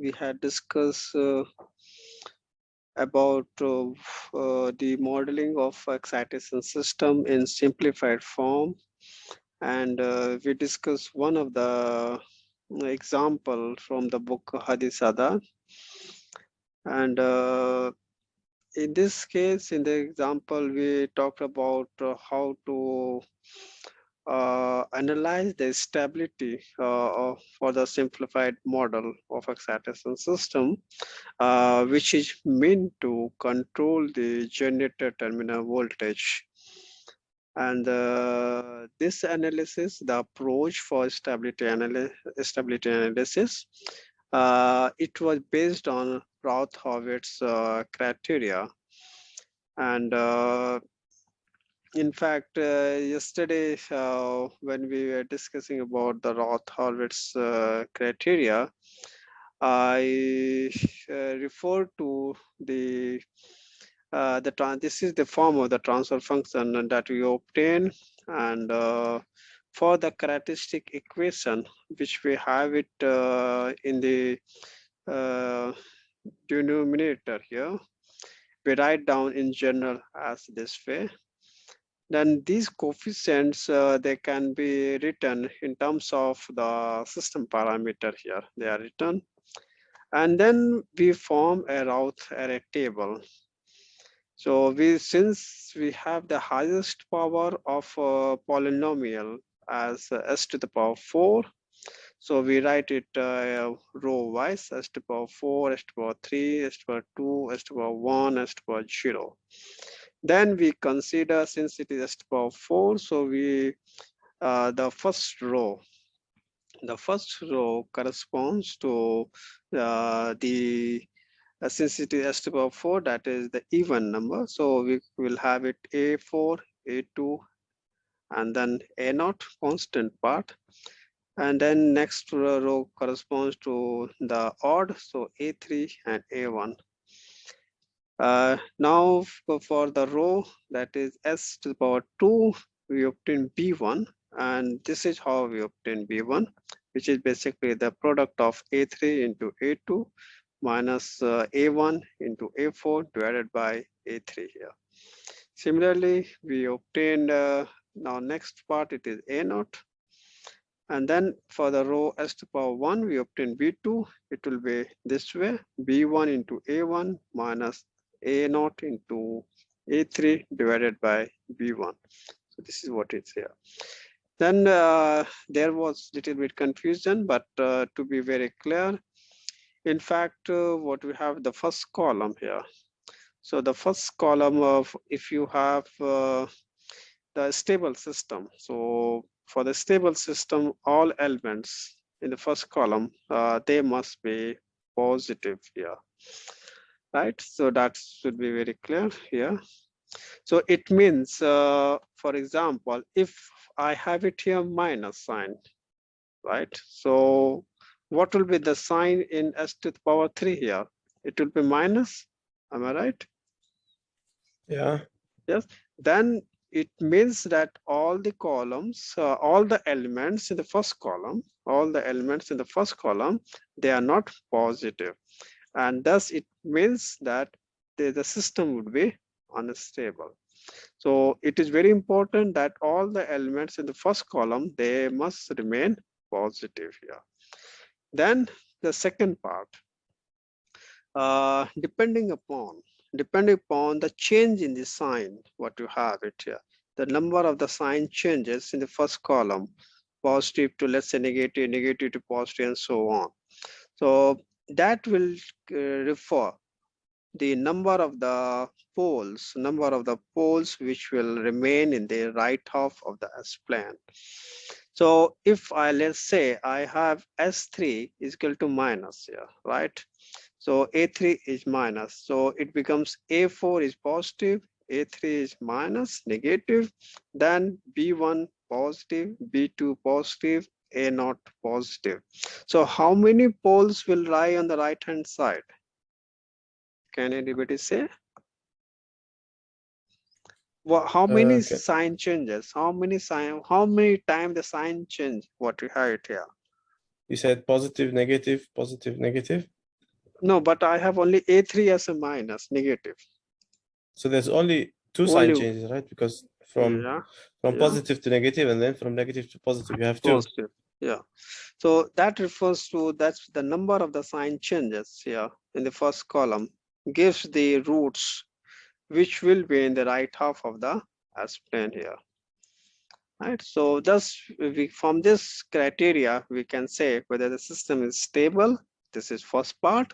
we had discussed about the modeling of excitation system in simplified form, and we discussed one of the example from the book Hadisada, and in this case, in the example, we talked about how to analyze the stability for the simplified model of excitation system, which is meant to control the generator terminal voltage. And this analysis, the approach for stability analysis, it was based on Routh-Hurwitz's criteria. And in fact, yesterday when we were discussing about the Routh-Hurwitz criteria, I referred to this is the form of the transfer function that we obtain, and for the characteristic equation, which we have it in the uh, denominator here, we write down in general as this way. Then these coefficients, they can be written in terms of the system parameter here. They are written. And then we form a Routh array table. So since we have the highest power of a polynomial as s to the power 4, so we write it row wise, s to the power 4, s to the power 3, s to the power 2, s to the power 1, s to the power 0. Then we consider, since it is s to the power 4, so we the first row corresponds to the since it is s to the power 4, that is the even number. So we will have it a4, a2, and then a0 constant part. And then next row corresponds to the odd, so a3 and a1. Now for the row that is s to the power 2, we obtain b1, and this is how we obtain b1, which is basically the product of a3 into a2 minus a1 into a4 divided by a3 here. Similarly, we obtained now next part, it is a0, and then for the row s to the power 1, we obtain b2. It will be this way, b1 into a1 minus a0 into a3 divided by b1. So this is what it's here. Then there was little bit confusion, but to be very clear, in fact, what we have the first column here. So the first column of, if you have the stable system. So for the stable system, all elements in the first column, they must be positive here, right? So that should be very clear here. So it means, for example, if I have it here minus sign, right? So what will be the sign in s to the power 3 here? It will be minus, am I right? Yeah. Yes. Then it means that all the columns, all the elements in the first column, they are not positive. And thus it means that the system would be unstable. So it is very important that all the elements in the first column, they must remain positive here. Then the second part, depending upon the change in the sign, what you have it here, the number of the sign changes in the first column, positive to, let's say, negative, negative to positive, and so on. So that will refer the number of the poles which will remain in the right half of the S-plane. So if let's say I have S3 is equal to minus here, right? So A3 is minus, so it becomes A4 is positive, A3 is minus, negative, then B1 positive, B2 positive, A0 positive. So how many poles will lie on the right hand side? Can anybody say? Well, how many Okay. sign changes? How many times the sign change? What you have it here? You said positive, negative, positive, negative. No, but I have only A3 as a minus, negative. So there's only two sign Only, changes, right? Because yeah, from yeah, positive to negative, and then from negative to positive, you have two. positive. Yeah. So that refers to, that's the number of the sign changes here in the first column, gives the roots which will be in the right half of the S-plane here. Right. So thus we, from this criteria, we can say whether the system is stable. This is first part.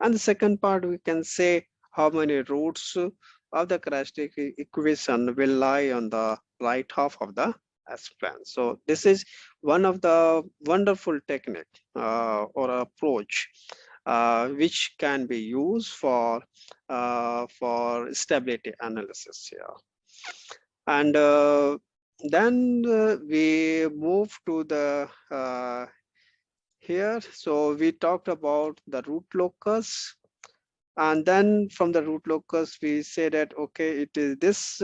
And the second part, we can say how many roots of the characteristic equation will lie on the right half of the S-plane. So this is one of the wonderful technique or approach which can be used for stability analysis here. And then we move to the here. So we talked about the root locus, and then from the root locus we say that okay, it is this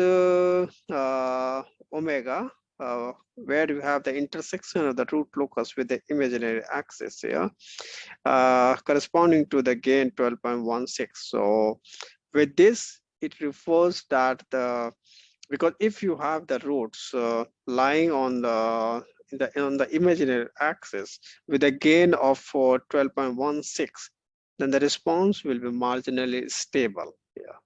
omega where you have the intersection of the root locus with the imaginary axis here, corresponding to the gain 12.16. So with this it refers that the, because if you have the roots lying on the imaginary axis with a gain of 12.16, then the response will be marginally stable. Yeah,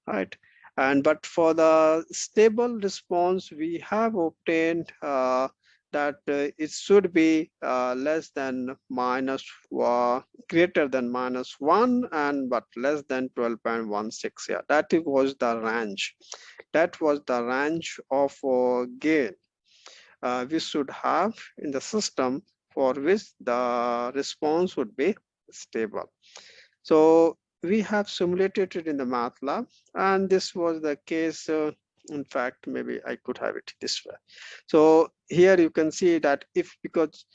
right. And but for the stable response, we have obtained that it should be less than minus greater than -1 and but less than 12.16. Yeah, that was the range. That was the range of gain we should have in the system for which the response would be stable. So we have simulated it in the MATLAB, and this was the case. In fact, maybe I could have it this way. So here you can see that if, because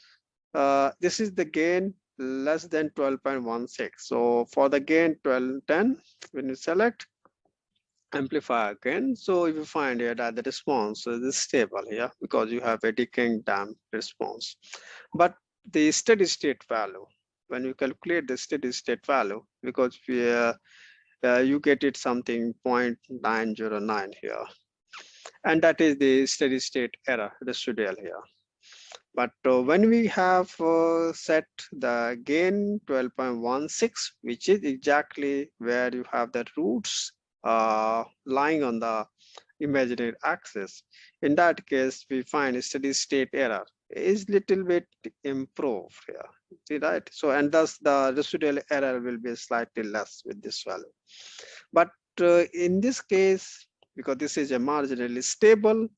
this is the gain less than 12.16. So for the gain 1210, when you select amplify again, so if you find here that the response is stable here because you have a decaying damp response. But the steady state value, when you calculate the steady state value, because you get it something 0.909 here, and that is the steady state error residual here. But when we have set the gain 12.16, which is exactly where you have the roots lying on the imaginary axis, in that case, we find steady state error is little bit improved here. See, right? So, and thus the residual error will be slightly less with this value. But in this case, because this is a marginally stable,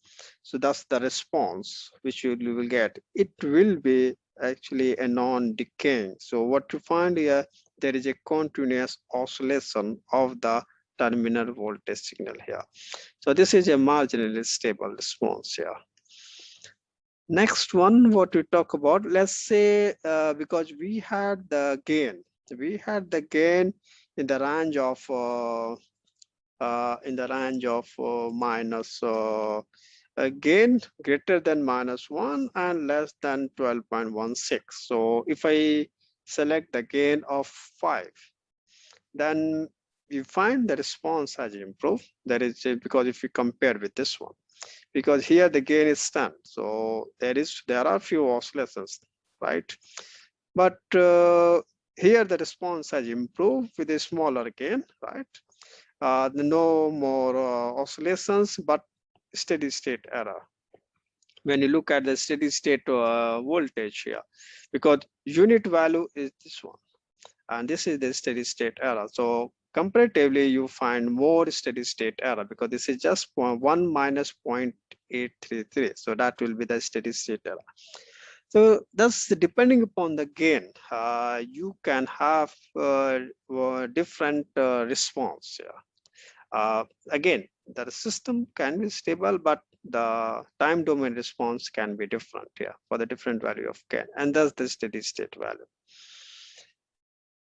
so that's the response which you will get. It will be actually a non-decaying. So what you find here, there is a continuous oscillation of the terminal voltage signal here. So this is a marginally stable response here. Next one, what we talk about, let's say because we had the gain in the range of minus gain greater than -1 and less than 12.16. So if I select the gain of 5, then you find the response has improved. That is because if you compare with this one, because here the gain is 10, so there are few oscillations, right? But here the response has improved with a smaller gain, right? No more oscillations, but steady state error. When you look at the steady state voltage here, because unit value is this one, and this is the steady state error. So comparatively, you find more steady state error because this is just 1 minus 0.833. So that will be the steady state error. So thus, depending upon the gain, you can have different response. Yeah. Again, the system can be stable, but the time domain response can be different here for the different value of gain, and thus the steady state value.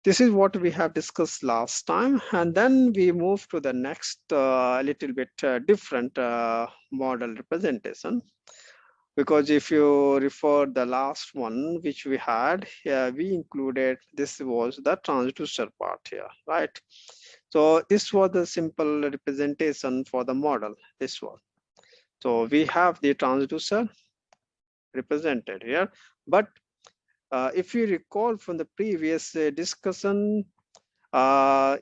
This is what we have discussed last time, and then we move to the next little bit different model representation. because if you refer the last one which we had here, we included this was the transducer part here, right? So this was the simple representation for the model, this one. So we have the transducer represented here, but if you recall from the previous discussion,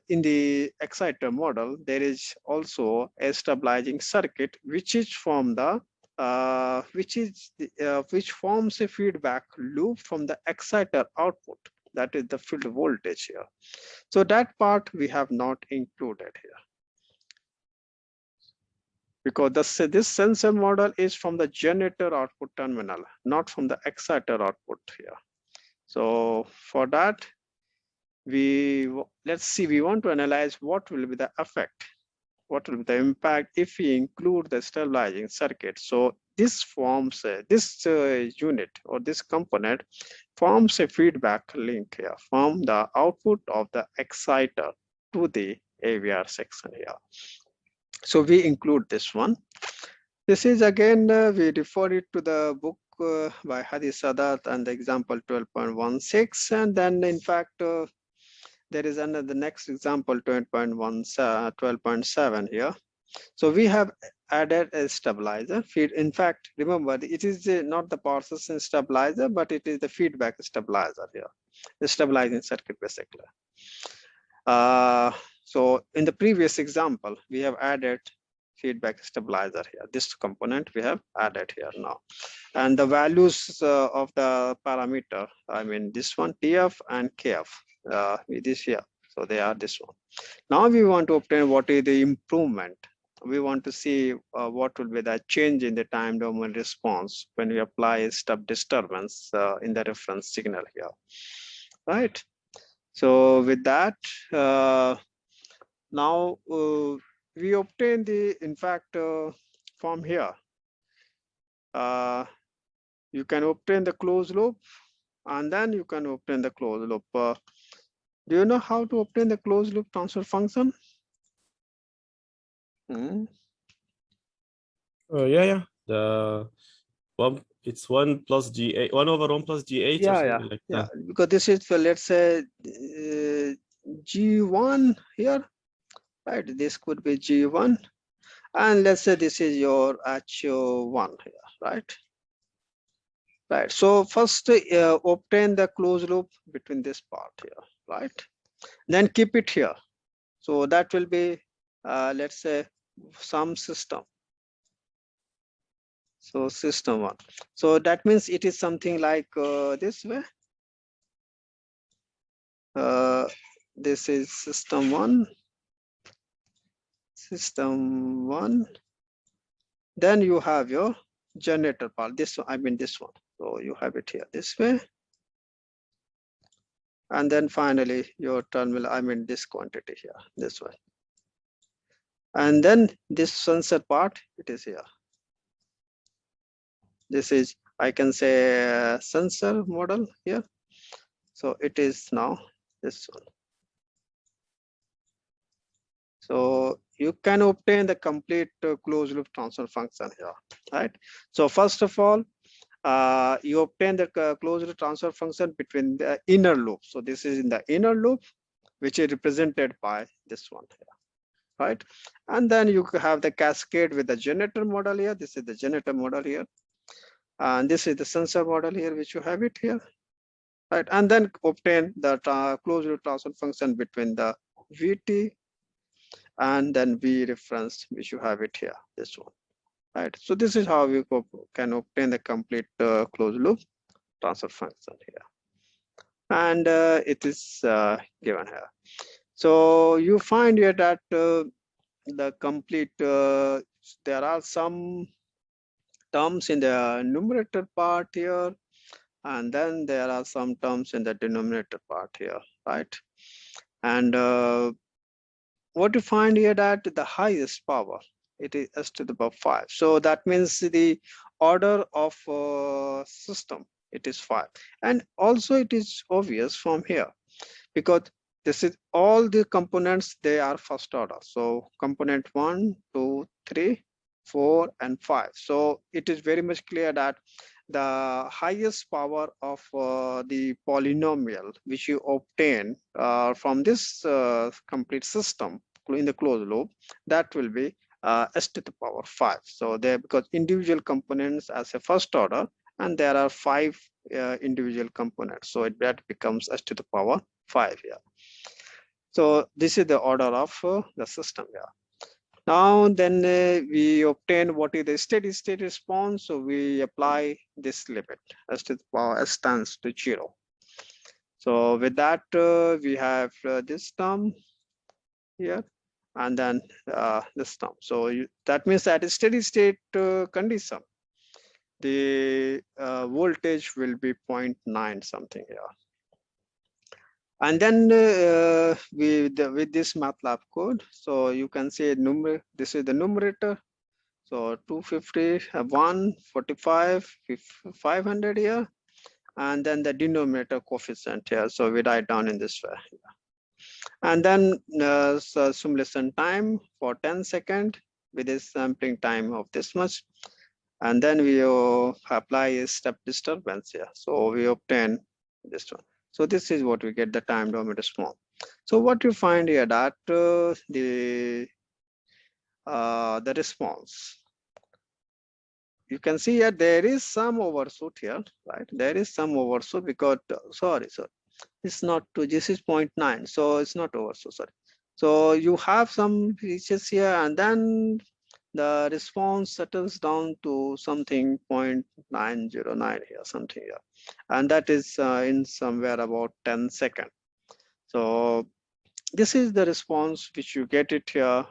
in the exciter model, there is also a stabilizing circuit, which is from the which forms a feedback loop from the exciter output. That is the field voltage here. So that part we have not included here, because this sensor model is from the generator output terminal, not from the exciter output here. So for that, let's see, we want to analyze what will be the effect, what will be the impact if we include the stabilizing circuit. So this forms this unit or this component forms a feedback link here from the output of the exciter to the AVR section here. So we include this one. This is again, we refer it to the book by Hadi Sadat and the example 12.16, and then in fact there is another, the next example 12.7 here. So we have added a stabilizer feed. In fact, remember, it is not the power system stabilizer, but it is the feedback stabilizer here, the stabilizing circuit basically. So in the previous example, we have added feedback stabilizer here. This component we have added here now. And the values of the parameter, I mean this one, TF and KF, this here. So they are this one. Now we want to obtain what is the improvement. We want to see what will be the change in the time domain response when we apply a step disturbance in the reference signal here, right? So with that, now we obtain the, in fact, from here, you can obtain the closed loop, and then you can obtain the closed loop. Do you know how to obtain the closed loop transfer function? Yeah. The one, it's 1 plus G8, 1 over 1 plus G8 or something like that. Because this is for, let's say, G1 here, right? This could be G1, and let's say this is your H1 here, right? Right. So first obtain the closed loop between this part here, right? Then keep it here. So that will be, let's say, some system. So system one. So that means it is something like this way. This is system one. System one. Then you have your generator part. This one, I mean this one. So you have it here this way. And then finally your terminal, I mean this quantity here, this way. And then this sensor part, it is here. This is, I can say, sensor model here. So it is now this one. So you can obtain the complete closed loop transfer function here, right? So first of all, you obtain the closed loop transfer function between the inner loop. So this is in the inner loop, which is represented by this one here, right? And then you have the cascade with the generator model here. This is the generator model here. And this is the sensor model here, which you have it here, right? And then obtain the closed loop transfer function between the VT and then V reference, which you have it here, this one, right? So this is how we can obtain the complete closed loop transfer function here. And it is given here. So you find here that the complete, there are some terms in the numerator part here, and then there are some terms in the denominator part here, right? And what you find here that the highest power, it is s to the power 5. So that means the order of system, it is 5. And also it is obvious from here, because this is all the components, they are first order. So component 1, 2, 3, 4, and 5. So it is very much clear that the highest power of the polynomial which you obtain from this complete system in the closed loop, that will be s to the power 5. So there, because individual components as a first order, and there are 5 individual components, so that becomes s to the power 5 here. So this is the order of the system here. Now then we obtain what is the steady state response. So we apply this limit as to the power s tends to 0. So with that we have this term here, and then this term. So that means that is steady state condition, the voltage will be 0.9 something here. And then with this MATLAB code, so you can say this is the numerator. So 250, 145, 500 here, and then the denominator coefficient here. So we write down in this way. And then so simulation time for 10 seconds with a sampling time of this much. And then we apply a step disturbance here. So we obtain this one. So this is what we get the time domain response. So what you find here that the response, you can see here there is some overshoot here, right? There is some overshoot because sorry, it's not to this is 0.9, so it's not overshoot. Sorry. So you have some reaches here, and then the response settles down to something 0.909 here, something here, and that is in somewhere about 10 seconds. So this is the response which you get it here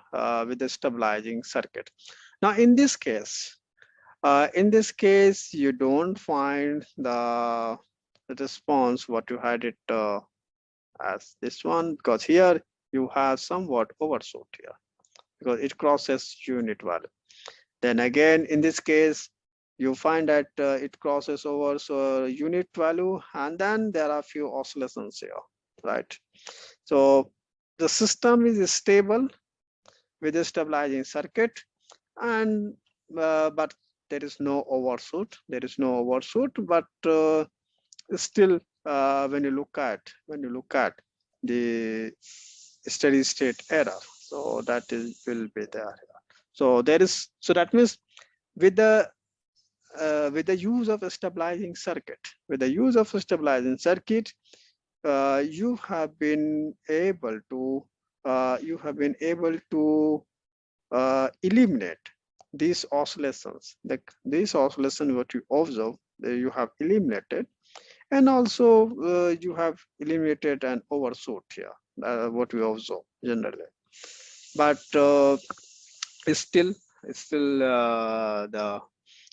with the stabilizing circuit. Now in this case, you don't find the response what you had it as this one, because here you have somewhat overshoot here because it crosses unit value. Then again, in this case, you find that it crosses over so unit value, and then there are few oscillations here, right? So the system is stable with a stabilizing circuit, and but there is no overshoot. There is no overshoot, but still, when you look at the steady state error, so that will be there. So there is, so that means with the use of a stabilizing circuit, you have been able to eliminate these oscillations. Like these oscillations, what you observe, you have eliminated, and also you have eliminated an overshoot here, what we observe generally. But still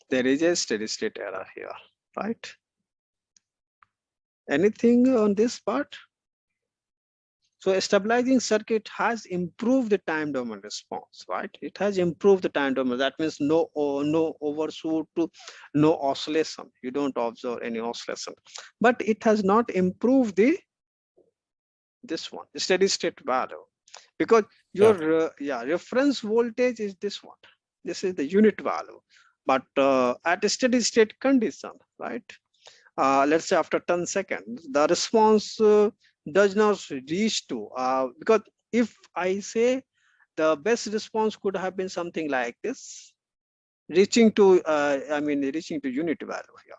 there is a steady state error here, right? Anything on this part? So a stabilizing circuit has improved the time domain response, right? It has improved the time domain. That means no overshoot, no oscillation. You don't observe any oscillation. But it has not improved this one, the steady state value, because your reference voltage is this one. This is the unit value. But at a steady state condition, right? Let's say after 10 seconds, the response does not reach to, because if I say the best response could have been something like this, reaching to unit value here.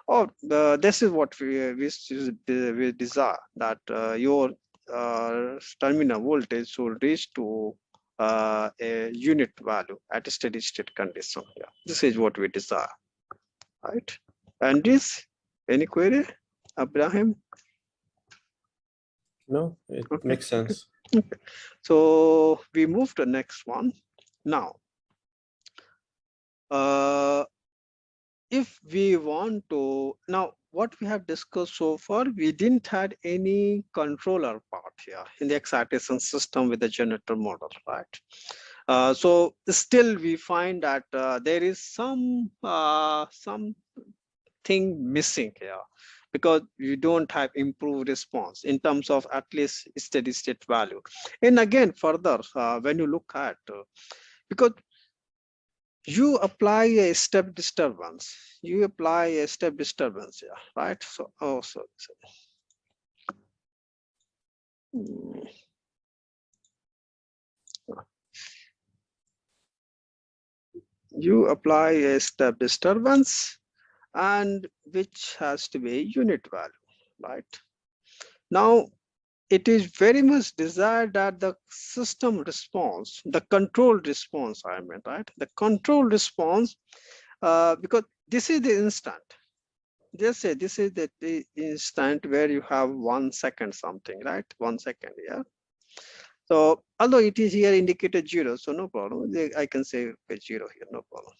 Or this is what we desire, that your terminal voltage should reach to a unit value at a steady state condition. Yeah, this is what we desire, right? And this, any query, Abraham? No, it makes sense. Okay. So we move to the next one. Now, if we want to, now what we have discussed so far, we didn't had any controller part here in the excitation system with the generator model, right? So still we find that there is some thing missing here, because you don't have improved response in terms of at least steady state value. And again, further, when you look at, because you apply a step disturbance. You apply a step disturbance here, right? So, oh, sorry. You apply a step disturbance and which has to be a unit value, right? Now, it is very much desired that the system response, the control response, I mean, right? The control response, because this is the instant. Just say this is the instant where you have 1 second something, right? 1 second, yeah. So although it is here indicated 0, so no problem. I can say 0 here, no problem,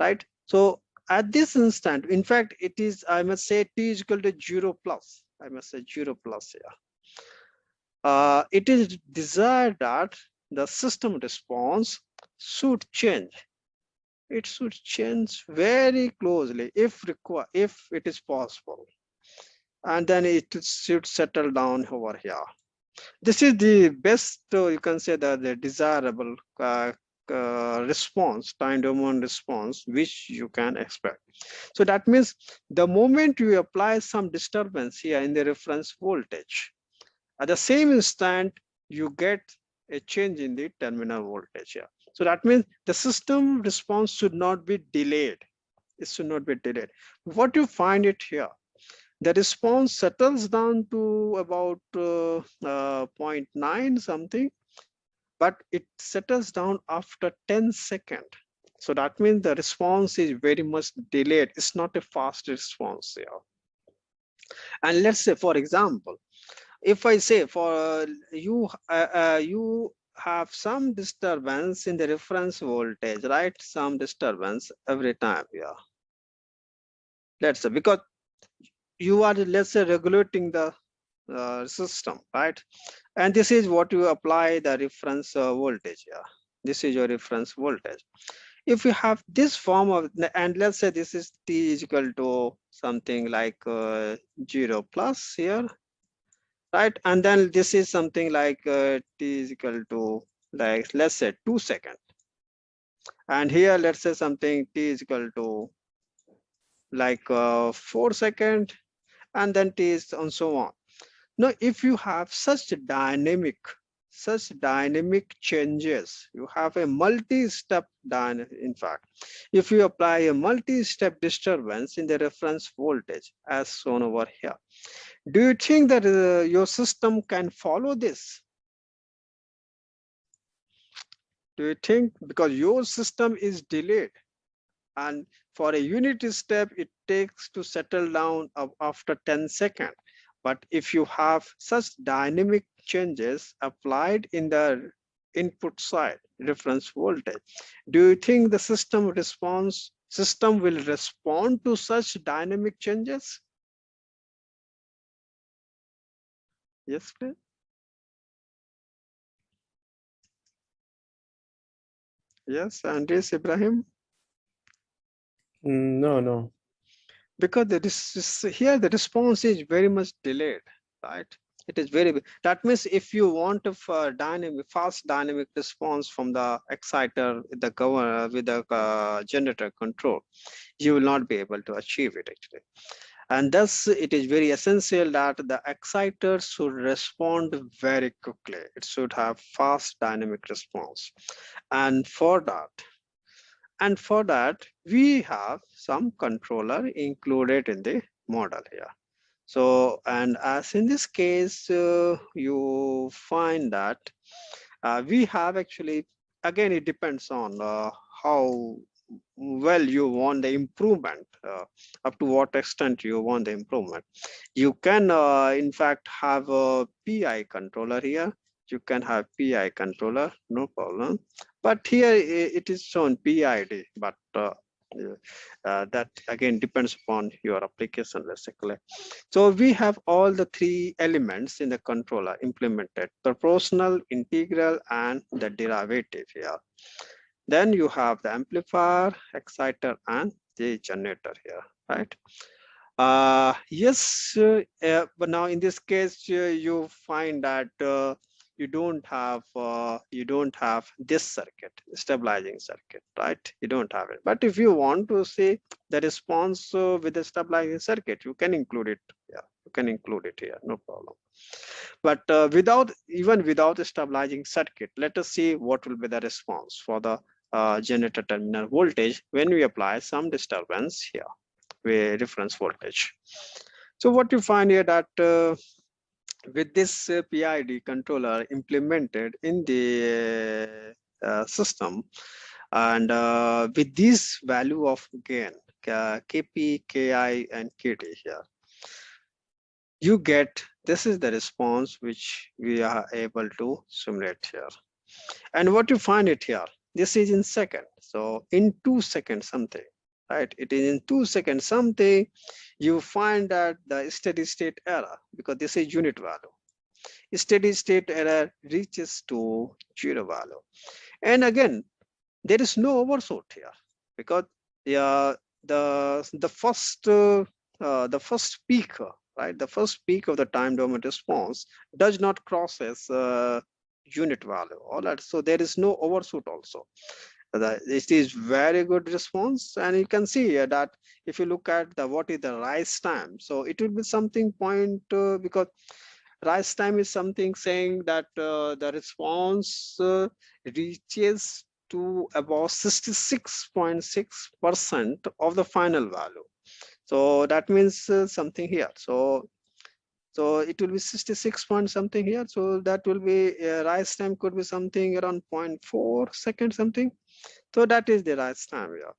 right? So at this instant, in fact, it is, I must say t is equal to 0 plus. I must say 0 plus here. It is desired that the system response should change. It should change very closely if required, if it is possible, and then it should settle down over here. This is the best, you can say that the desirable response, time domain response, which you can expect. So that means the moment you apply some disturbance here in the reference voltage, at the same instant, you get a change in the terminal voltage here. So that means the system response should not be delayed. It should not be delayed. What you find it here, the response settles down to about 0.9 something, but it settles down after 10 seconds. So that means the response is very much delayed. It's not a fast response here. And let's say, for example, if I say for you have some disturbance in the reference voltage, right? Some disturbance every time, yeah. Let's say because you are, let's say, regulating the system, right? And this is what you apply the reference voltage, yeah. This is your reference voltage. If you have this form of, and let's say this is t is equal to something like 0 plus here, right? And then this is something like t is equal to, like, let's say 2 seconds. And here, let's say something t is equal to like 4 seconds, and then t is and so on. Now, if you have such dynamic changes, you have a multi-step in fact, if you apply a multi-step disturbance in the reference voltage as shown over here, do you think that your system can follow this? Do you think, because your system is delayed, and for a unit step it takes to settle down after 10 seconds, but if you have such dynamic changes applied in the input side reference voltage, do you think the system will respond to such dynamic changes? Yes, please. Yes, Andres Ibrahim. No. Because here the response is very much delayed, right? It is very, that means if you want a fast dynamic response from the exciter with the generator control, you will not be able to achieve it actually. And thus it is very essential that the exciter should respond very quickly. It should have fast dynamic response. And for that, we have some controller included in the model here. So, and as in this case, you find that we have actually, again, it depends on how well you want the improvement, up to what extent you want the improvement. You can, in fact, have a PI controller here. You can have PI controller, no problem. But here it is shown PID, but that again depends upon your application basically. So we have all the three elements in the controller implemented: proportional, integral, and the derivative here. Then you have the amplifier, exciter, and the generator here, right? Yes, but now in this case, you find that you don't have this circuit, stabilizing circuit, right? You don't have it. But if you want to see the response with the stabilizing circuit, you can include it. Yeah, you can include it here, no problem. But without a stabilizing circuit, let us see what will be the response for the generator terminal voltage when we apply some disturbance here with reference voltage. So what you find here that with this PID controller implemented in the system, and with this value of gain KP, KI, and KD here, you get this is the response which we are able to simulate here. And what you find it here, this is in second. So in 2 seconds something, right? It is in 2 seconds something. You find that the steady state error, because this is unit value, steady state error reaches to 0 value. And again, there is no overshoot here, because the first peak, right? The first peak of the time domain response does not crosses unit value. All right, so there is no overshoot also. It is very good response, and you can see here that if you look at the what is the rise time, so it will be something point because rise time is something saying that the response reaches to about 66.6% of the final value. So that means something here. So it will be 66 point something here. So that will be rise time could be something around 0.4 seconds something. So that is the rise time here.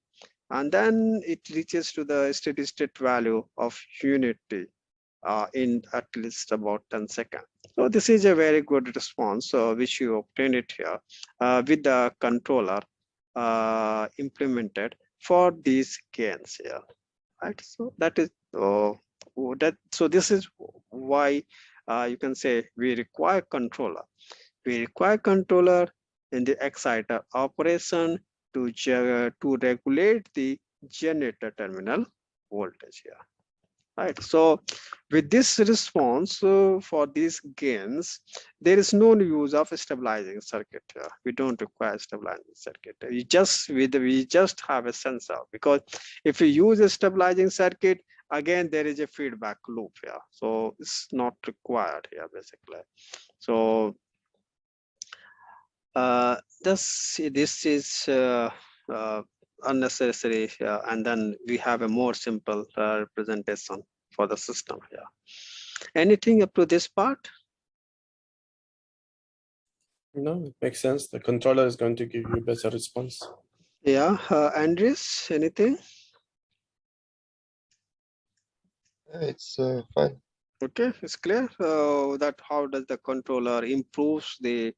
And then it reaches to the steady state value of unity in at least about 10 seconds. So this is a very good response which you obtained it here with the controller implemented for these gains here, right? So that is so this is why you can say we require controller. We require controller in the exciter operation to regulate the generator terminal voltage here. Right. So with this response for these gains, there is no use of a stabilizing circuit here. We don't require stabilizing circuit. We just have a sensor, because if we use a stabilizing circuit, again there is a feedback loop here. So it's not required here basically. So this is unnecessary, and then we have a more simple representation for the system here. Anything up to this part? No, it makes sense. The controller is going to give you better response. Yeah, Andres, anything? It's fine. Okay, it's clear that how does the controller improves the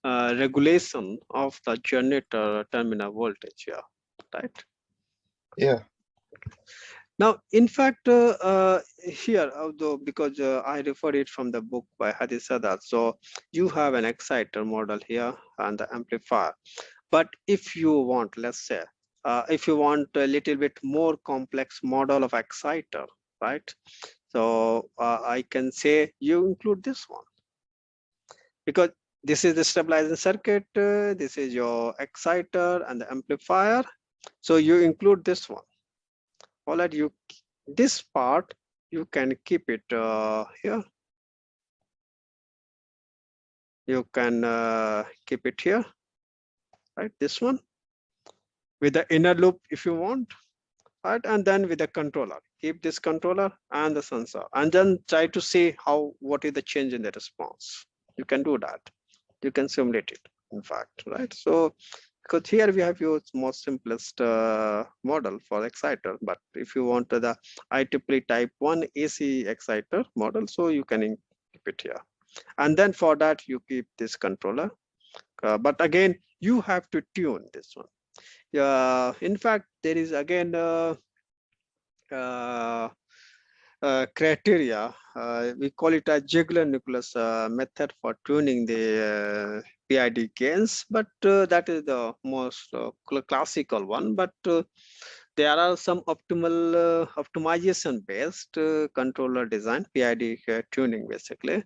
regulation of the generator terminal voltage here, right? Yeah. Now, in fact, here, although because I referred it from the book by Hadi Sadat, so you have an exciter model here and the amplifier. But if you want, let's say, if you want a little bit more complex model of exciter, right? So I can say you include this one, because this is the stabilizing circuit, this is your exciter and the amplifier. So you include this one. All right, this part you can keep it here. You can keep it here, right? This one with the inner loop if you want, right? And then with the controller, keep this controller and the sensor, and then try to see what is the change in the response. You can do that. You can simulate it, in fact, right? So because here we have used most simplest model for exciter, but if you want the IEEE type 1 AC exciter model, so you can keep it here. And then for that, you keep this controller. But again, you have to tune this one. In fact, there is again uh, criteria. We call it a Ziegler nucleus method for tuning the PID gains, but that is the most classical one. But there are some optimization based controller design, PID tuning basically.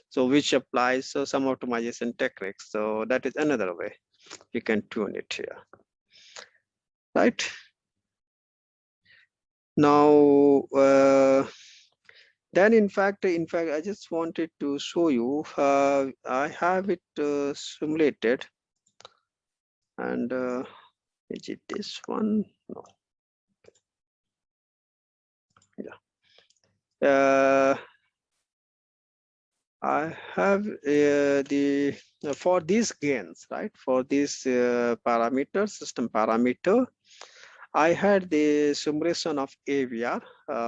So which applies some optimization techniques. So that is another way you can tune it here, right? Now, then in fact, I just wanted to show you, I have it simulated, and is it this one? No. Yeah. I have the for these gains, right? For this parameter, system parameter, I had the simulation of AVR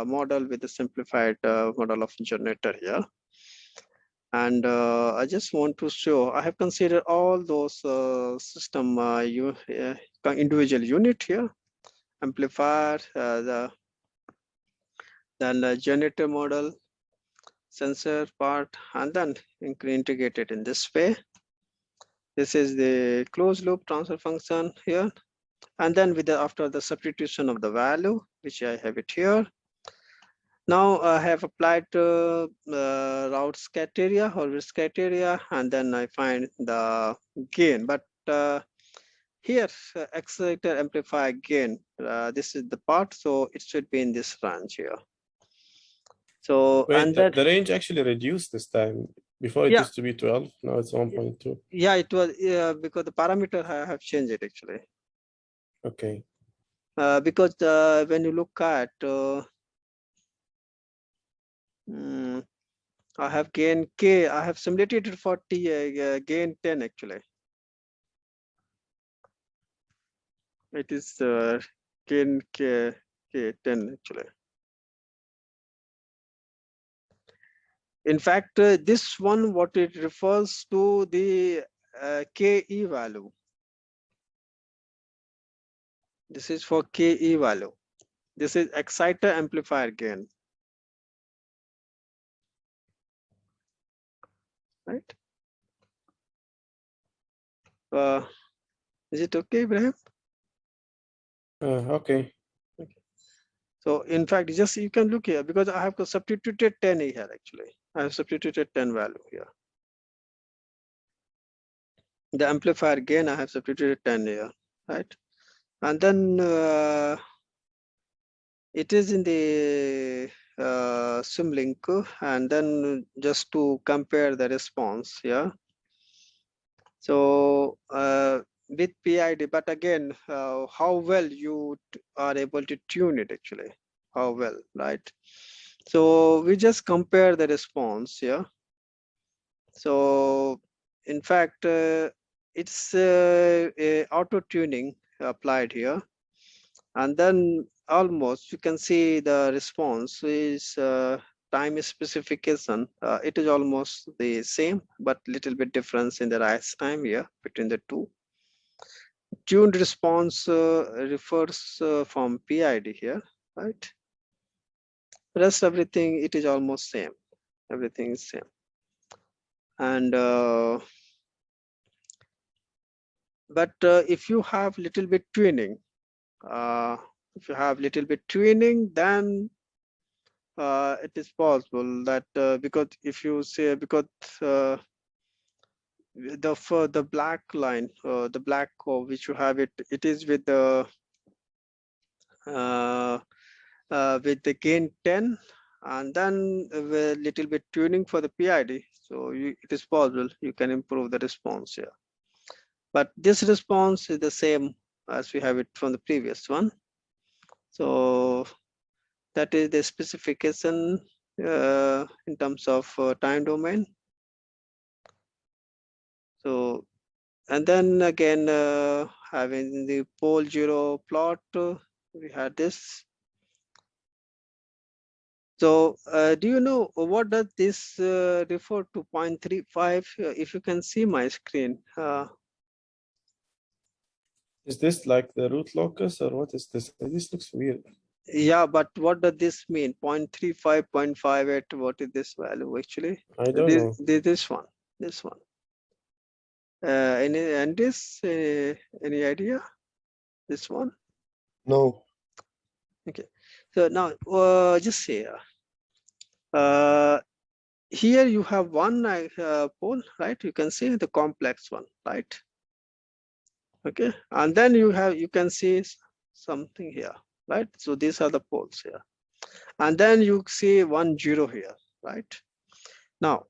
model with the simplified model of generator here. And I just want to show, I have considered all those system individual unit here, amplifier, then the generator model, sensor part, and then integrated in this way. This is the closed loop transfer function here. And then with the, after the substitution of the value, which I have it here. Now I have applied routes criteria or risk criteria, and then I find the gain. But here, accelerator amplifier gain, this is the part, so it should be in this range here. So, wait, and the range actually reduced this time. Before it used to be 12, now it's 1.2. Yeah, it was because the parameter have changed it actually. Okay. Because when you look at I have gain K, I have simulated it for T, gain 10 actually. It is gain K 10 actually. In fact, this one, what it refers to the KE value. This is for KE value. This is exciter amplifier gain. Right? Is it okay, Ibrahim? Okay. So in fact, just you can look here because I have substituted 10 here actually. I have substituted 10 value here. The amplifier gain I have substituted 10 here, right? And then it is in the symlink, and then just to compare the response, yeah. So with PID, but again, how well you are able to tune it actually, how well, right? So we just compare the response, yeah. So in fact, it's auto tuning applied here, and then almost you can see the response is time specification. It is almost the same, but little bit difference in the rise time here between the two. Tuned response refers from PID here, right? Rest everything, it is almost same. Everything is same. And but if you have little bit tuning, then it is possible that because if you say, because the black line, the black curve which you have it is with the gain 10, and then with little bit tuning for the PID. So it is possible you can improve the response here. But this response is the same as we have it from the previous one. So that is the specification in terms of time domain. So, and then again, having the pole zero plot, we had this. So do you know what does this refer to 0.35? If you can see my screen. Is this like the root locus or what is this? This looks weird. Yeah, but what does this mean? 0.35, 0.58, what is this value actually? I don't know. This one. Any idea? This one? No. Okay. So now just say here you have one pole, right? You can see the complex one, right? Okay, and then you can see something here, right? So these are the poles here, and then you see 1 0 here, right? Now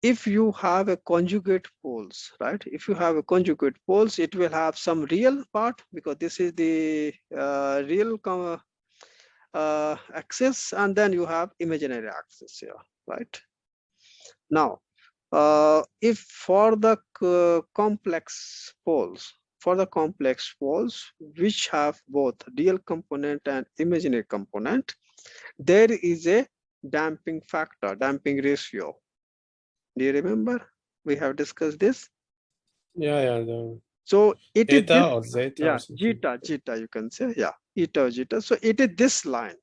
if you have a conjugate poles, right? If you have a conjugate poles, it will have some real part, because this is the real axis, and then you have imaginary axis here, right? Now if for the complex poles, which have both real component and imaginary component, there is a damping factor, damping ratio. Do you remember we have discussed this? Yeah. So it is Eta this, or zeta yeah, or something. zeta you can say, yeah, eta or zeta. So it is this line.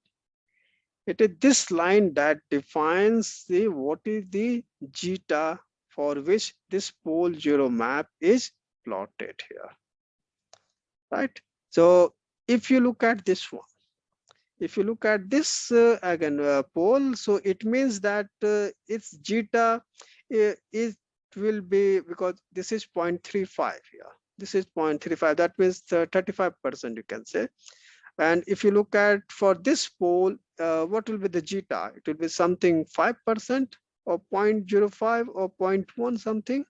It is this line that defines the what is the zeta for which this pole zero map is plotted here, right? So if you look at this one, if you look at this again pole, so it means that its zeta is will be, because this is 0.35 here. This is 0.35. That means 35%, you can say. And if you look at for this pole, what will be the zeta? It will be something 5% or 0.05 or 0.1 something.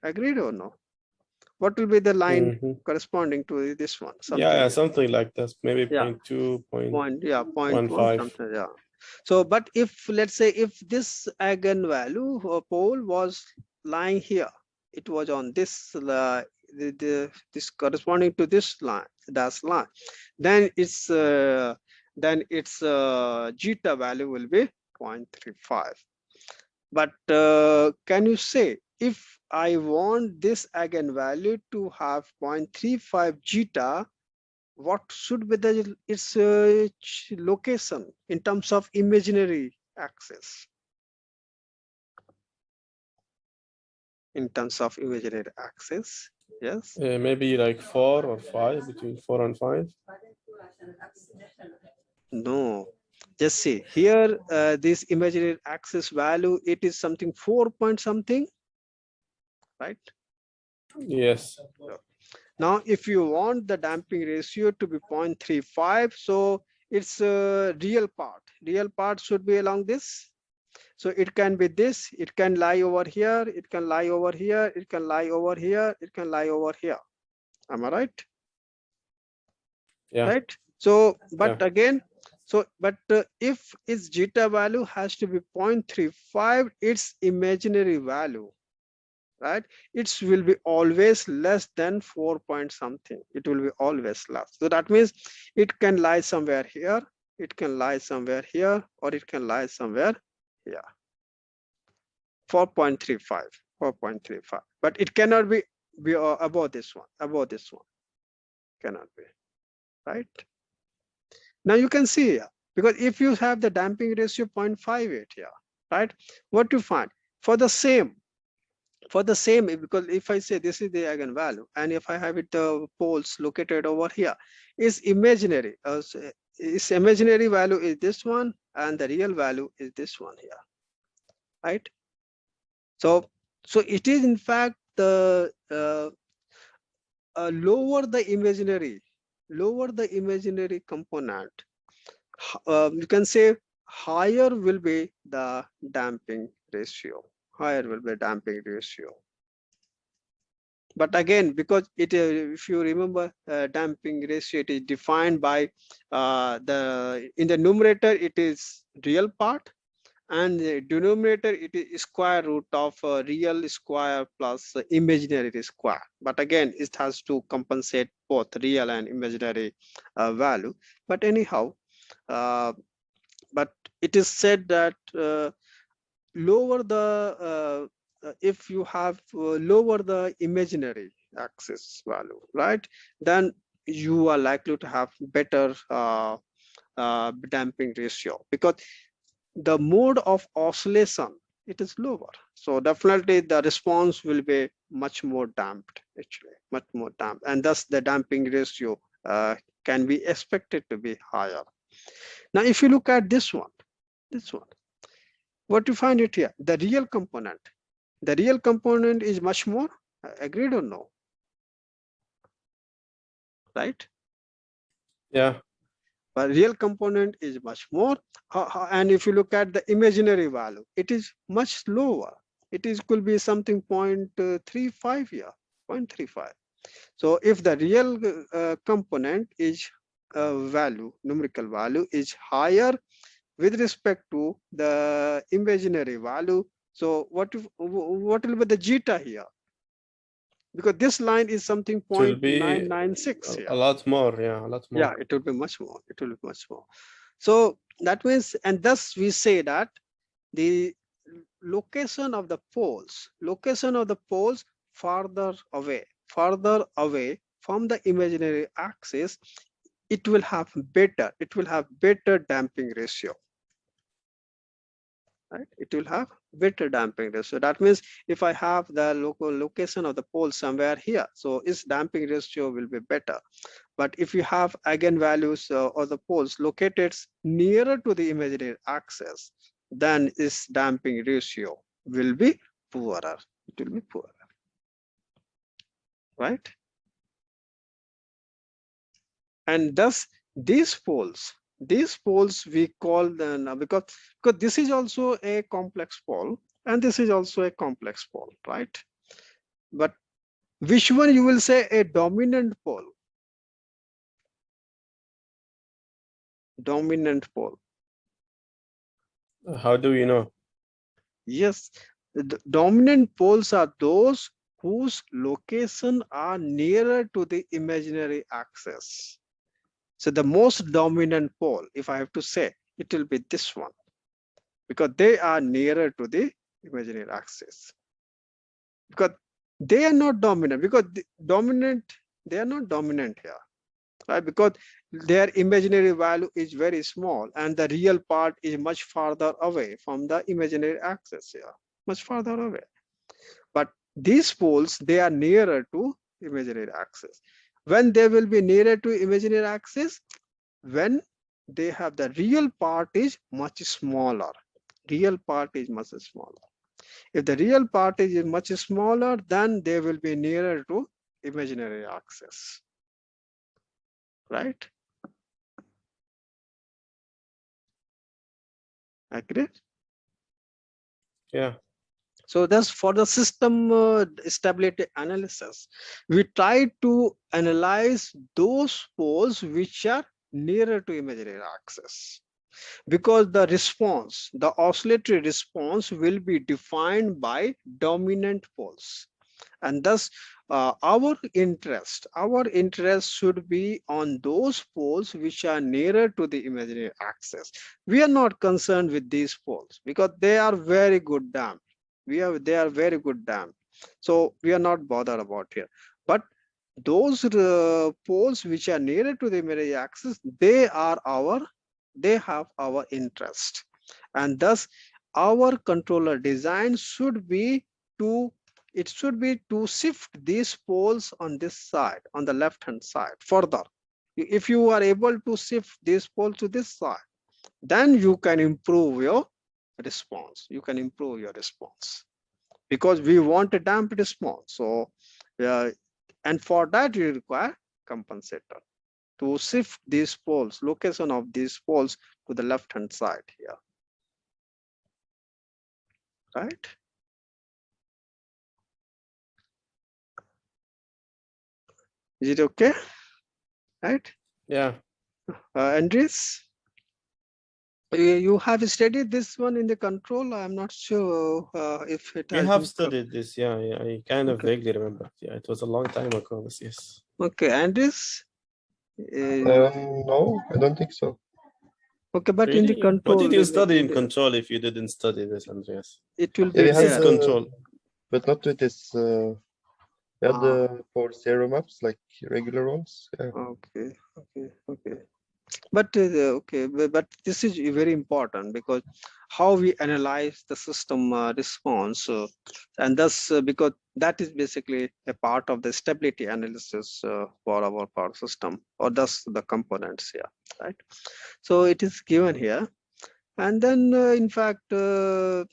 Agreed or no? What will be the line corresponding to this one? Yeah, something like that. Maybe 0.2, yeah, 0.1 something. Yeah. So, but if let's say if this eigenvalue or pole was lying here, it was on this this corresponding to this line, dash line, then its zeta value will be 0.35. But can you say if I want this eigenvalue to have 0.35 zeta, what should be the its location in terms of imaginary axis? In terms of imaginary axis, yes. Maybe like 4 or 5, between 4 and 5. No, just see here, this imaginary axis value, it is something 4 point something, right? Yes. Now, if you want the damping ratio to be 0.35, so it's a real part. Real part should be along this. So it can be this, it can lie over here, it can lie over here, it can lie over here, it can lie over here. Am I right? Yeah. Right. So, but again, so, but if its zeta value has to be 0.35, its imaginary value, right? It will be always less than 4 point something. It will be always less. So that means it can lie somewhere here, it can lie somewhere here, or it can lie somewhere here. 4.35, 4.35. But it cannot be above this one, cannot be, right? Now you can see here, because if you have the damping ratio 0.58 here, right? What you find for the same, because if I say this is the eigenvalue, and if I have it poles located over here, is imaginary. Its imaginary value is this one, and the real value is this one here, right? So it is in fact the lower the imaginary component, you can say higher will be the damping ratio. Higher will be damping ratio. But again, because it, if you remember, damping ratio, it is defined by in the numerator it is real part, and the denominator it is square root of real square plus imaginary square. But again, it has to compensate both real and imaginary value. But anyhow, but it is said that lower the if you have lower the imaginary axis value, right, then you are likely to have better damping ratio, because the mode of oscillation, it is lower. So definitely the response will be much more damped, actually, much more damped, and thus the damping ratio can be expected to be higher. Now, if you look at this one, This one. What you find it here? The real component. The real component is much more. Agreed or no? Right? Yeah. But real component is much more. And if you look at the imaginary value, it is much lower. It is could be something 0.35 here, 0.35. So if the real component is value, numerical value is higher with respect to the imaginary value, so what will be the zeta here? Because this line is something It will be 0.996 here. a lot more, yeah, a lot more. Yeah, it will be much more. It will be much more. So that means, and thus we say that the location of the poles farther away from the imaginary axis, it will have better damping ratio. Right? It will have better damping ratio. That means if I have the local location of the pole somewhere here, so its damping ratio will be better. But if you have eigenvalues or the poles located nearer to the imaginary axis, then its damping ratio will be poorer. It will be poorer. Right? And thus these poles we call them because this is also a complex pole and this is also a complex pole, right? But which one you will say a dominant pole? Dominant pole. How do you know? Yes, the dominant poles are those whose location are nearer to the imaginary axis. So the most dominant pole, if I have to say, it will be this one, because they are nearer to the imaginary axis. Because they are not dominant, because they are not dominant here, right? Because their imaginary value is very small and the real part is much farther away from the imaginary axis here, much farther away. But these poles, they are nearer to imaginary axis. When they will be nearer to imaginary axis, when they have the real part is much smaller. Real part is much smaller. If the real part is much smaller, then they will be nearer to imaginary axis. Right? Agreed? Yeah. So thus for the system stability analysis, we try to analyze those poles which are nearer to imaginary axis, because the response, the oscillatory response will be defined by dominant poles. And thus our interest should be on those poles which are nearer to the imaginary axis. We are not concerned with these poles because they are very good damped. They are very good damped, so we are not bothered about here. But those poles which are nearer to the imaginary axis, they have our interest, and thus our controller design should be to shift these poles on this side, on the left hand side further. If you are able to shift these poles to this side, then you can improve your response. Because we want a damped response. So and for that you require compensator to shift these poles, location of these poles to the left hand side here. Right? Is it okay? Right? Yeah. Andres, you have studied this one in the control. I'm not sure if it We has have been studied this, yeah. I kind of okay. vaguely remember. Yeah, it was a long time ago, but yes. Okay, Andres. No, I don't think so. Okay, but in the Really? What control, did you study in control if you didn't study this, Andreas? it will Yeah, be we This is had, there. control. but not with this. We had the 4 zero maps, like regular ones. Yeah. Okay. But okay, but this is very important because how we analyze the system response, and thus because that is basically a part of the stability analysis for our power system, or thus the components here, right? So it is given here. And then in fact I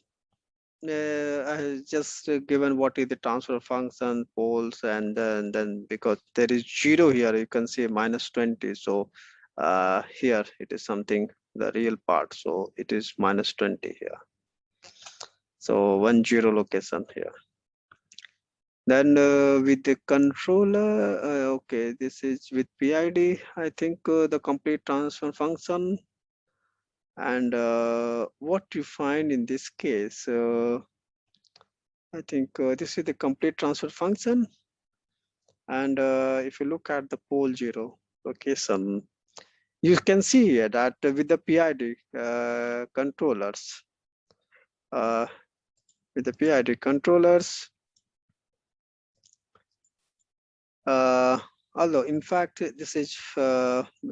have just given what is the transfer function poles, and then because there is 0 here, you can see -20. So here it is something the real part, so it is -20 here. So 10 location here. Then with the controller, okay, this is with PID. I think the complete transfer function, and what you find in this case. I think this is the complete transfer function. And if you look at the pole 0 location, you can see here that with the PID controllers, although in fact this is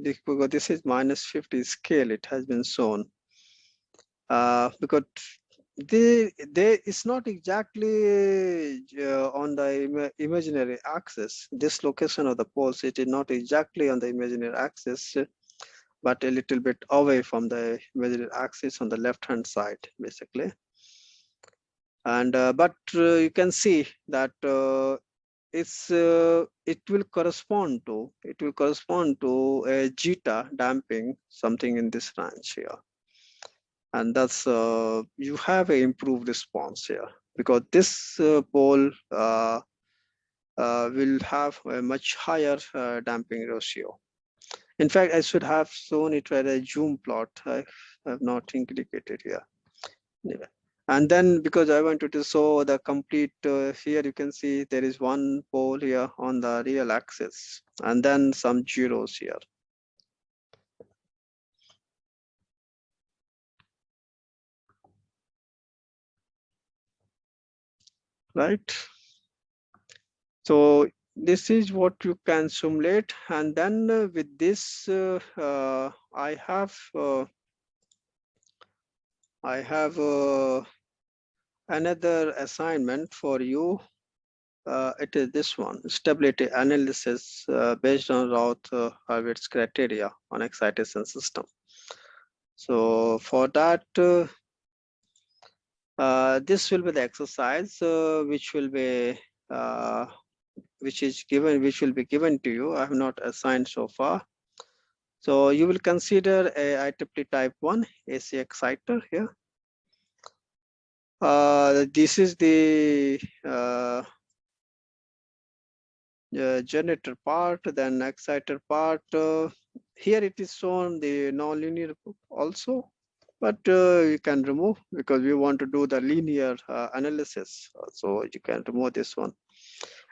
because this is -50 scale, it has been shown because they it's not exactly on the imaginary axis. This location of the poles, it is not exactly on the imaginary axis, but a little bit away from the imaginary axis on the left hand side basically. And but you can see that it will correspond to a zeta damping, something in this range here. And that's you have an improved response here, because this pole will have a much higher damping ratio. In fact, I should have shown it with a zoom plot. I have not indicated here. Anyway. And then because I wanted to show the complete, here you can see there is one pole here on the real axis, and then some zeros here. Right? So this is what you can simulate, and then with this I have another assignment for you. It is this one: stability analysis based on Routh-Hurwitz criteria on excitation system. So for that, this will be the exercise which will be which will be given to you. I have not assigned so far. So you will consider a IEEE type 1 AC exciter here. This is the generator part, then exciter part. Here it is shown the nonlinear also, but you can remove because we want to do the linear analysis. So you can remove this one.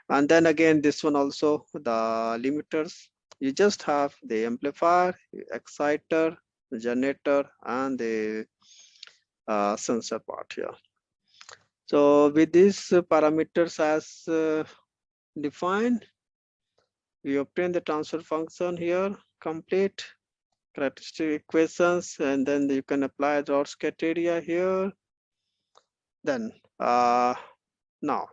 And then again, this one also, the limiters. You just have the amplifier, exciter, generator, and the sensor part here. So with these parameters as defined, we obtain the transfer function here, complete characteristic equations, and then you can apply the Routh criteria here. Then now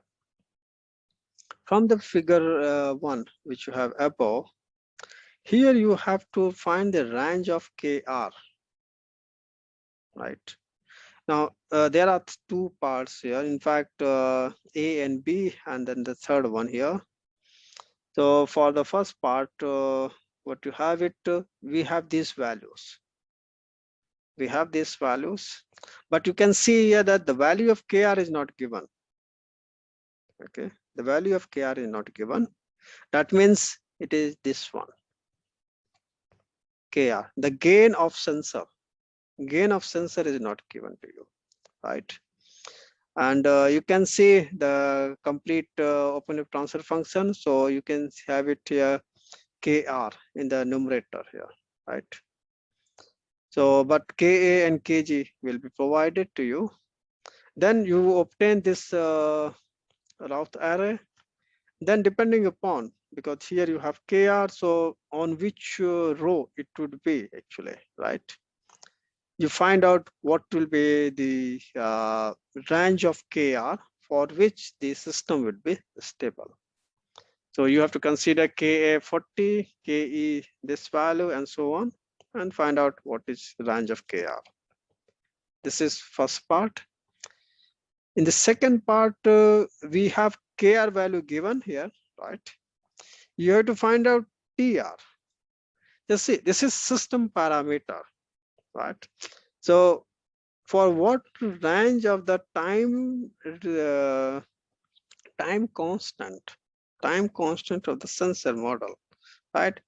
from the figure 1 which you have above, here you have to find the range of KR, right? Now there are two parts here, in fact A and B, and then the third one here. So for the first part, what you have it, we have these values. We have these values, but you can see here that the value of KR is not given. Okay, the value of KR is not given. That means it is this one, KR. The gain of sensor is not given to you, right? And you can see the complete open loop transfer function. So you can have it here, KR in the numerator here, right? So, but KA and KG will be provided to you. Then you obtain this Routh array. Then depending upon, because here you have KR, so on which row it would be actually, right? You find out what will be the range of KR for which the system will be stable. So you have to consider KA 40, KE this value, and so on, and find out what is the range of KR. This is first part. In the second part, we have KR value given here, right? You have to find out TR. Just see, this is system parameter, right? So for what range of the time constant of the sensor model, right?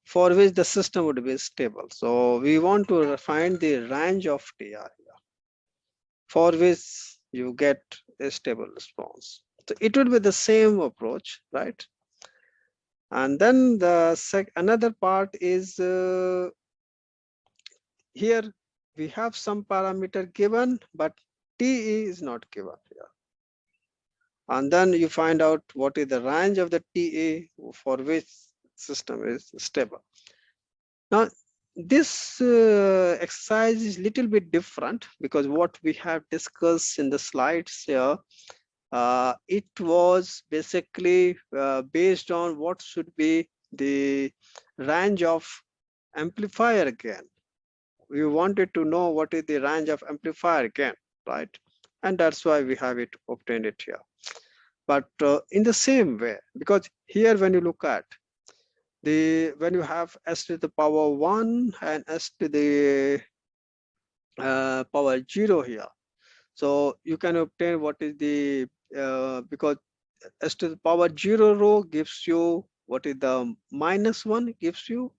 For which the system would be stable. So we want to find the range of TR here, for which you get a stable response. So it would be the same approach, right? And then the another part is here we have some parameter given, but TE is not given here. And then you find out what is the range of the TE for which system is stable. Now, this exercise is little bit different because what we have discussed in the slides here, it was basically based on what should be the range of amplifier gain. We wanted to know what is the range of amplifier gain, right? And that's why we have it obtained it here. But in the same way, because here when you look at when you have s to the power 1 and s to the power 0 here, so you can obtain what is the because s to the power 0 row gives you what is the -1, gives you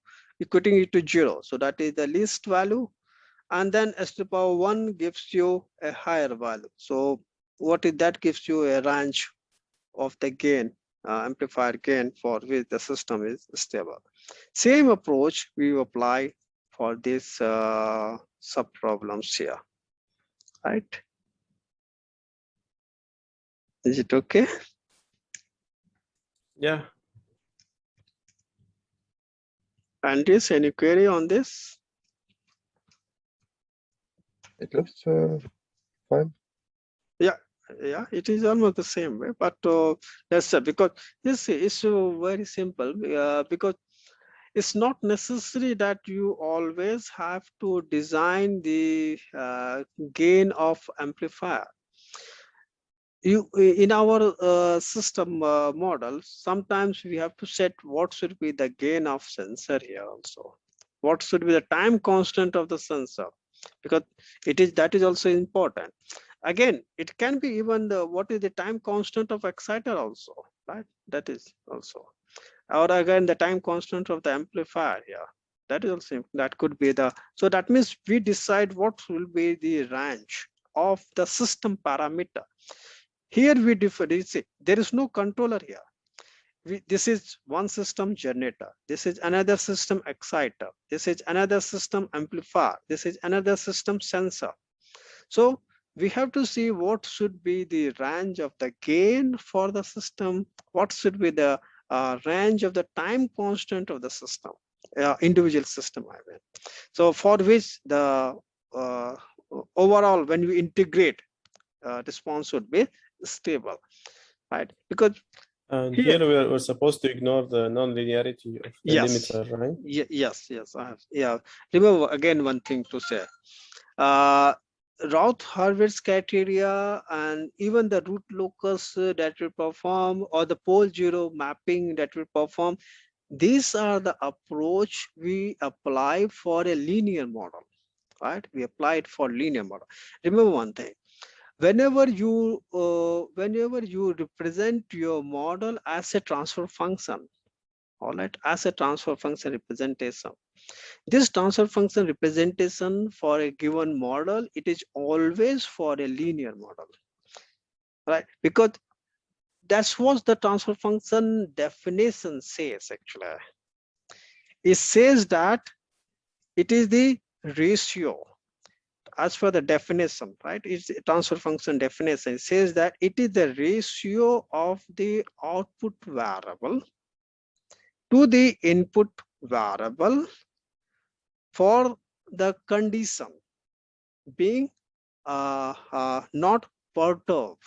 equating it to 0, so that is the least value, and then s to the power 1 gives you a higher value. So what is that? Gives you a range of the gain, amplifier gain, for which the system is stable. Same approach we apply for these sub problems here, right? Is it okay? Yeah. Andres, any query on this? It looks fine. Yeah, it is almost the same way, but that's because this is very simple, because it's not necessary that you always have to design the gain of amplifier. You in our system model, sometimes we have to set what should be the gain of sensor here also. What should be the time constant of the sensor, because that is also important. Again, it can be even what is the time constant of exciter also, right? That is also, or again the time constant of the amplifier here. That is also, that could be the, so that means we decide what will be the range of the system parameter. Here we differ. There is no controller here. This is one system generator. This is another system exciter. This is another system amplifier. This is another system sensor. So we have to see what should be the range of the gain for the system. What should be the range of the time constant of the system, individual system, I mean. So for which the overall, when you integrate, response would be stable, right? Because and here we're supposed to ignore the non-linearity of the yes, limiter, right? yes, I have, yeah. Remember again one thing to say. Routh-Hurwitz criteria and even the root locus that we perform, or the pole zero mapping that we perform, these are the approach we apply for a linear model, right? We apply it for linear model. Remember one thing. Whenever you represent your model as a transfer function, all right, as a transfer function representation, this transfer function representation for a given model, it is always for a linear model, right? Because that's what the transfer function definition says. Actually, it says that it is the ratio, as per the definition, right? It's a transfer function definition. It says that it is the ratio of the output variable to the input variable for the condition being not perturbed,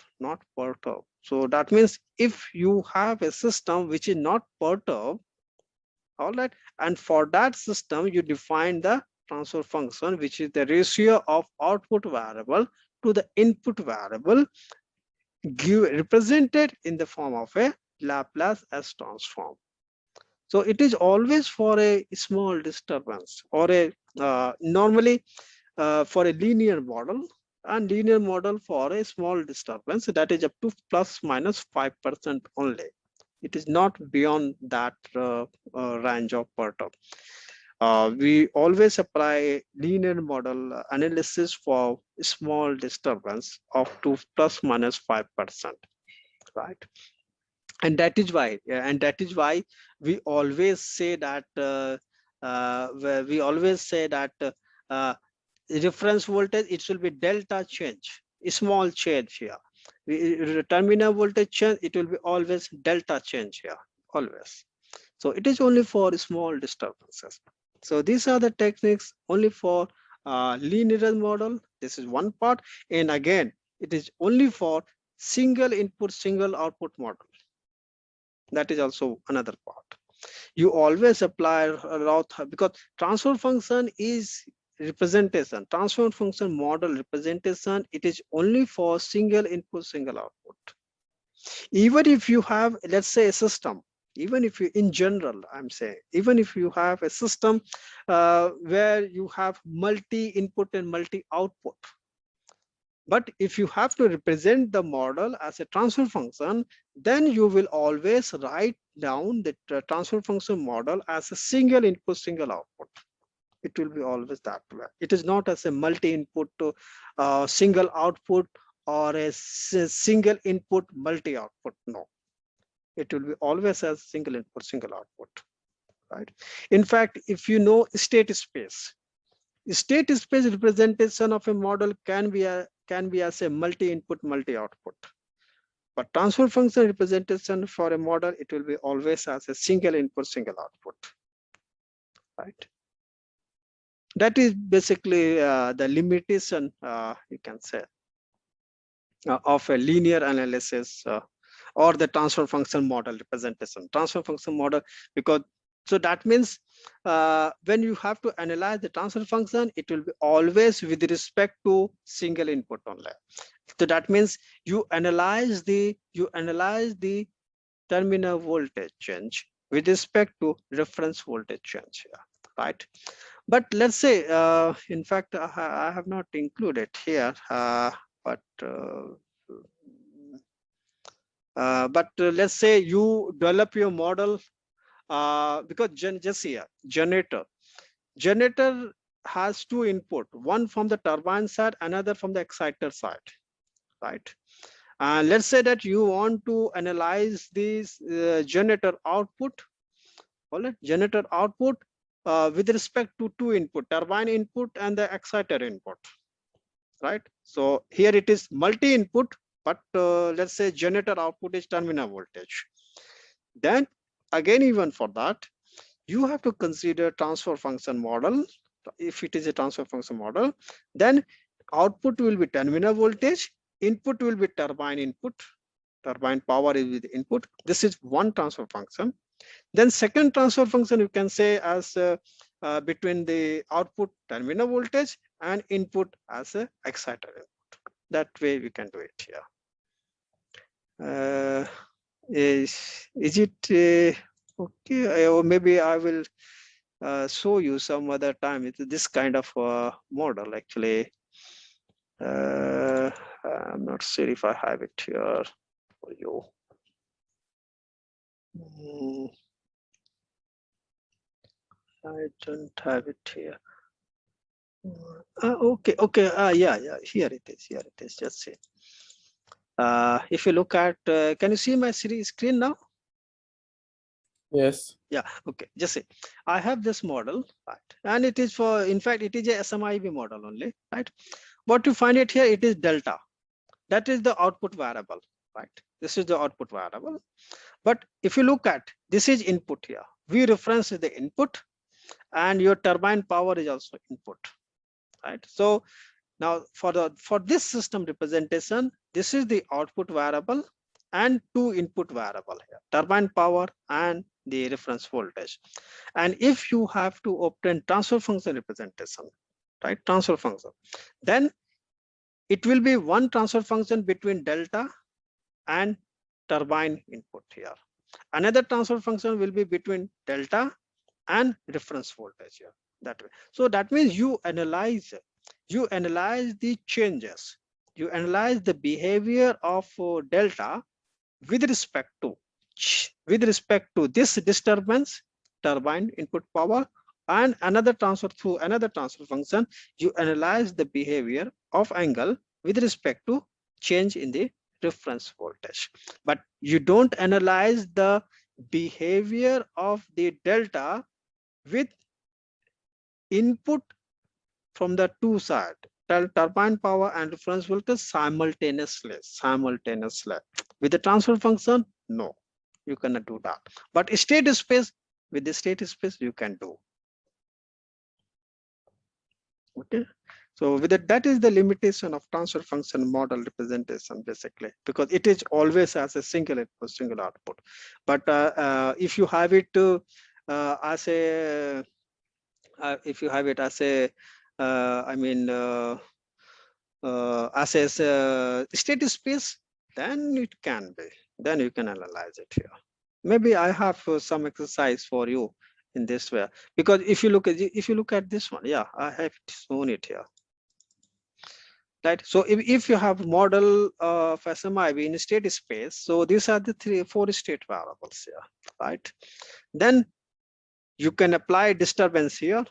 So that means if you have a system which is not perturbed, all right, and for that system you define the transfer function, which is the ratio of output variable to the input variable, represented in the form of a Laplace S transform. So it is always for a small disturbance, or a normally for a linear model, and linear model for a small disturbance that is up to plus minus 5% only. It is not beyond that range of perturb. We always apply linear model analysis for small disturbance of to plus minus 5%, right? And that is why, we always say that uh, reference voltage, it will be delta change, small change here. Terminal voltage change, it will be always delta change here, always. So it is only for small disturbances. So these are the techniques only for linear model. This is one part. And again, it is only for single input, single output model. That is also another part. You always apply Routh, because transfer function is representation. Transfer function model representation, it is only for single input, single output. Even if you have, let's say, a system, even if you, in general, I'm saying, even if you have a system where you have multi input and multi output, but if you have to represent the model as a transfer function, then you will always write down the transfer function model as a single input, single output. It will be always that way. It is not as a multi-input to single output, or a single input, multi-output. No, it will be always as single input, single output, right? In fact, if you know state space representation of a model can be as a multi-input, multi-output. But transfer function representation for a model, it will be always as a single input, single output, right? That is basically the limitation, you can say, of a linear analysis or the transfer function model representation. Transfer function model, because so that means when you have to analyze the transfer function, it will be always with respect to single input only. So that means you analyze the terminal voltage change with respect to reference voltage change here, right? But let's say, in fact, I have not included here, but let's say you develop your model, because just here, generator has two input, one from the turbine side, another from the exciter side, right? And let's say that you want to analyze this generator output, all right, generator output with respect to two input, turbine input and the exciter input, right? So here it is multi-input, but let's say generator output is terminal voltage. Then again, even for that, you have to consider transfer function model. If it is a transfer function model, then output will be terminal voltage, input will be turbine input, turbine power is with input. This is one transfer function. Then second transfer function, you can say, as between the output terminal voltage and input as a exciter input. That way we can do it here. Is it okay? Or maybe I will show you some other time. It's this kind of model actually. I'm not sure if I have it here for you. I don't have it here. Okay. Yeah. Here it is. Just see. If you look at, can you see my screen now? Yes. Yeah. Okay. Just see. I have this model, right? And it is for, in fact, it is a SMIB model only, right? What you find it here, it is delta. That is the output variable, right? This is the output variable. But if you look at, this is input here. V reference is the input, and your turbine power is also input, right? So now for this system representation, this is the output variable and two input variable here, turbine power and the reference voltage. And if you have to obtain transfer function representation, right, transfer function, then it will be one transfer function between delta and turbine input here. Another transfer function will be between delta and reference voltage here, that way. So that means you analyze the changes, you analyze the behavior of delta with respect to this disturbance, turbine input power, and another transfer through another transfer function, you analyze the behavior of angle with respect to change in the reference voltage. But you don't analyze the behavior of the delta with input from the two sides, turbine power and reference voltage simultaneously. With the transfer function, no, you cannot do that. But state space, with the state space, you can do. Okay. So with that is the limitation of transfer function model representation, basically, because it is always as a single input, single output. But if you have it as a if you have it as a as a state space, then it can be, then you can analyze it here. Maybe I have some exercise for you in this way, because if you look at this one, yeah, I have shown it here, right? So if you have model of SMIV in state space, so these are the 4 state variables here, right? Then you can apply disturbance here,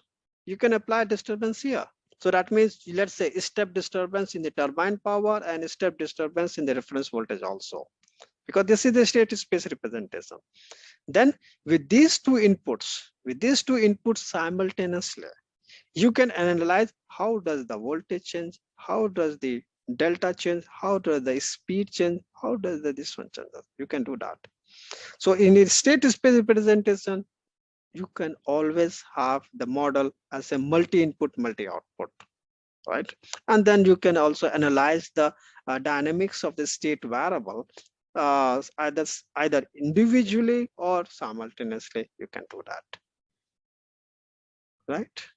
you can apply disturbance here. So that means, let's say, step disturbance in the turbine power and step disturbance in the reference voltage also, because this is the state space representation. Then with these two inputs simultaneously, you can analyze how does the voltage change, how does the delta change, how does the speed change, how does this one change. You can do that. So in the state space representation, you can always have the model as a multi-input, multi-output, right? And then you can also analyze the dynamics of the state variable either individually or simultaneously. You can do that, right?